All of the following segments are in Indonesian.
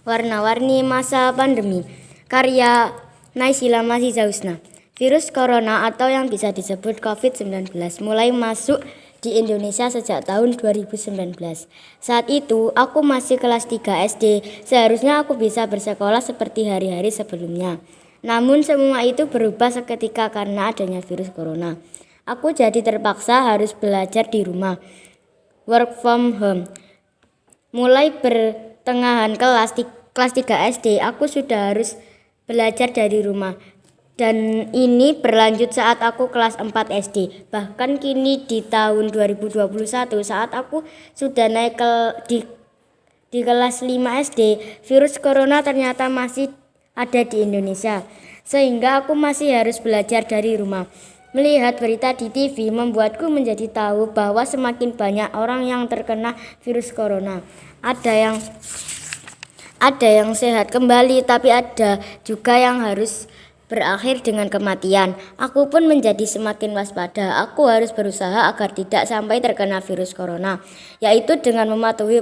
Warna-warni masa pandemi. Karya Naysila Masihzausna. Virus corona atau yang bisa disebut COVID-19 mulai masuk di Indonesia sejak tahun 2019. Saat itu aku masih kelas 3 SD. Seharusnya aku bisa bersekolah seperti hari-hari sebelumnya. Namun semua itu berubah seketika karena adanya virus corona. Aku jadi terpaksa harus belajar di rumah. Work from home. Mulai pertengahan kelas 3 SD, aku sudah harus belajar dari rumah. Dan ini berlanjut saat aku kelas 4 SD. Bahkan kini di tahun 2021 saat aku sudah naik di kelas 5 SD, virus corona ternyata masih ada di Indonesia. Sehingga aku masih harus belajar dari rumah. Melihat berita di TV membuatku menjadi tahu bahwa semakin banyak orang yang terkena virus corona. Ada yang sehat kembali, tapi ada juga yang harus berakhir dengan kematian. Aku pun menjadi semakin waspada. Aku harus berusaha agar tidak sampai terkena virus corona, yaitu dengan mematuhi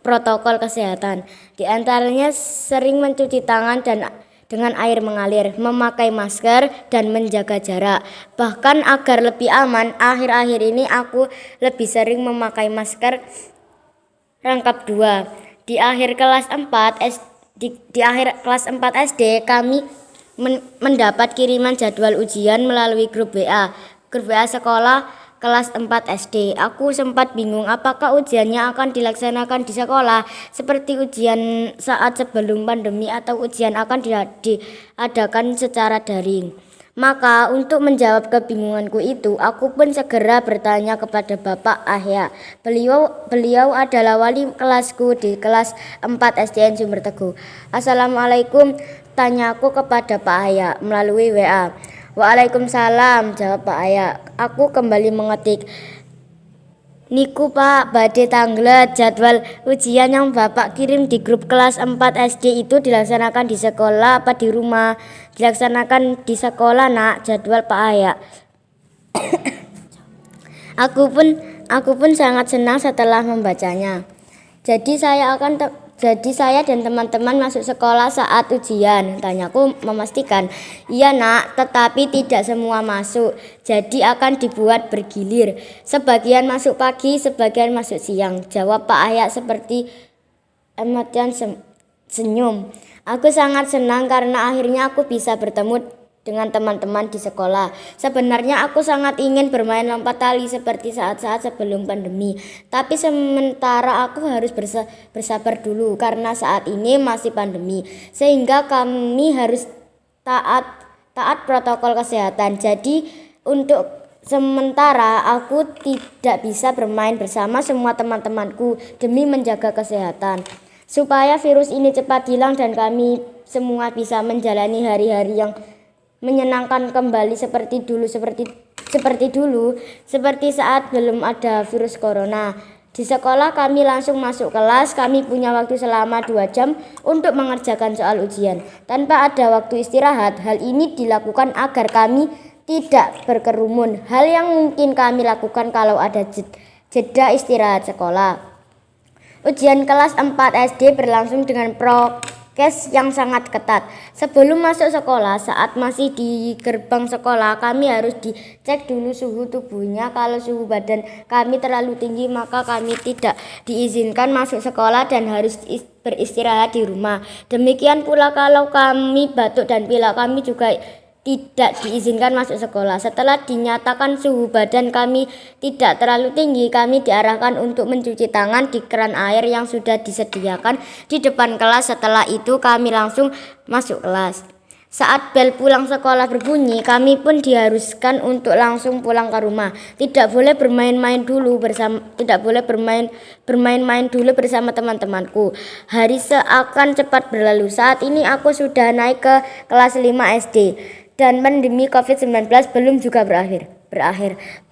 protokol kesehatan. Di antaranya sering mencuci tangan dan dengan air mengalir, memakai masker, dan menjaga jarak. Bahkan agar lebih aman, akhir-akhir ini aku lebih sering memakai masker rangkap 2. Di akhir kelas 4 SD, kami mendapat kiriman jadwal ujian melalui grup WA sekolah kelas 4 SD. Aku sempat bingung apakah ujiannya akan dilaksanakan di sekolah seperti ujian saat sebelum pandemi atau ujian akan diadakan secara daring. Maka untuk menjawab kebingunganku itu, aku pun segera bertanya kepada Bapak Ahya. Beliau adalah wali kelasku di kelas 4 SDN Sumber Teguh. Assalamualaikum, tanyaku kepada Pak Ahya melalui WA. Waalaikumsalam, jawab Pak Ahya. Aku kembali mengetik. Niku Pak, badhe tanglet jadwal ujian yang Bapak kirim di grup kelas 4 SD itu dilaksanakan di sekolah apa di rumah? Dilaksanakan di sekolah, Nak, jadwal Pak Ahya. Aku pun sangat senang setelah membacanya. Jadi saya dan teman-teman masuk sekolah saat ujian. Tanyaku memastikan, iya Nak, tetapi tidak semua masuk. Jadi akan dibuat bergilir. Sebagian masuk pagi, sebagian masuk siang. Jawab Pak Ahya seperti ematian senyum. Aku sangat senang karena akhirnya aku bisa bertemu dengan teman-teman di sekolah. Sebenarnya aku sangat ingin bermain lompat tali seperti saat-saat sebelum pandemi. Tapi sementara aku harus bersabar dulu karena saat ini masih pandemi. Sehingga kami harus taat protokol kesehatan. Jadi untuk sementara aku tidak bisa bermain bersama semua teman-temanku demi menjaga kesehatan. Supaya virus ini cepat hilang dan kami semua bisa menjalani hari-hari yang menyenangkan kembali seperti saat belum ada virus corona. Di sekolah kami langsung masuk kelas, kami punya waktu selama 2 jam untuk mengerjakan soal ujian tanpa ada waktu istirahat. Hal ini dilakukan agar kami tidak berkerumun, hal yang mungkin kami lakukan kalau ada jeda istirahat sekolah. Ujian kelas 4 SD berlangsung dengan prokes yang sangat ketat. Sebelum masuk sekolah, saat masih di gerbang sekolah, kami harus dicek dulu suhu tubuhnya. Kalau suhu badan kami terlalu tinggi, maka kami tidak diizinkan masuk sekolah dan harus beristirahat di rumah. Demikian pula kalau kami batuk dan pilek, kami juga tidak diizinkan masuk sekolah. Setelah dinyatakan suhu badan kami tidak terlalu tinggi, kami diarahkan untuk mencuci tangan di keran air yang sudah disediakan di depan kelas. Setelah itu kami langsung masuk kelas. Saat bel pulang sekolah berbunyi, kami pun diharuskan untuk langsung pulang ke rumah. Tidak boleh bermain-main dulu bersama teman-temanku. Hari seakan cepat berlalu. Saat ini aku sudah naik ke kelas 5 SD. Dan pandemi COVID-19 belum juga berakhir.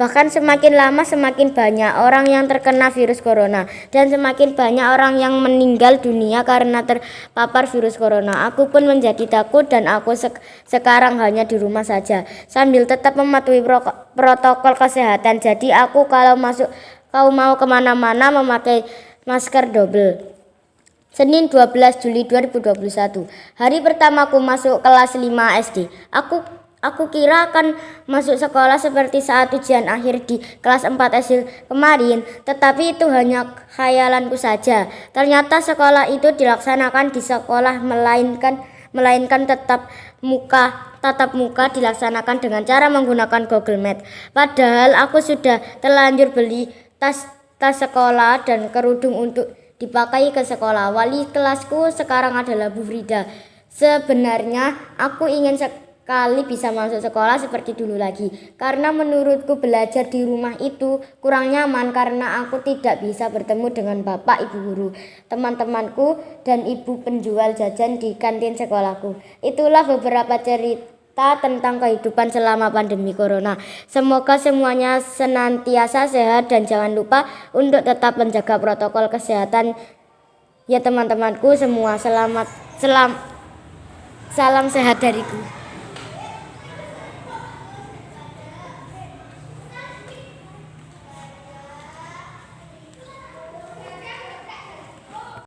Bahkan semakin lama semakin banyak orang yang terkena virus corona dan semakin banyak orang yang meninggal dunia karena terpapar virus corona. Aku pun menjadi takut dan aku sekarang hanya di rumah saja sambil tetap mematuhi protokol kesehatan. Jadi aku kalau mau kemana-mana memakai masker double. Senin 12 Juli 2021. Hari pertamaku masuk kelas 5 SD. Aku kira akan masuk sekolah seperti saat ujian akhir di kelas 4 SD kemarin, tetapi itu hanya khayalanku saja. Ternyata sekolah itu dilaksanakan di sekolah melainkan tatap muka dilaksanakan dengan cara menggunakan Google Meet. Padahal aku sudah terlanjur beli tas sekolah dan kerudung untuk dipakai ke sekolah. Wali kelasku sekarang adalah Bu Frida. Sebenarnya aku ingin sekali bisa masuk sekolah seperti dulu lagi, karena menurutku belajar di rumah itu kurang nyaman karena aku tidak bisa bertemu dengan bapak, ibu guru, teman-temanku, dan ibu penjual jajan di kantin sekolahku. Itulah beberapa cerita tentang kehidupan selama pandemi corona. Semoga semuanya senantiasa sehat dan jangan lupa untuk tetap menjaga protokol kesehatan ya teman-temanku semua. Salam sehat dariku.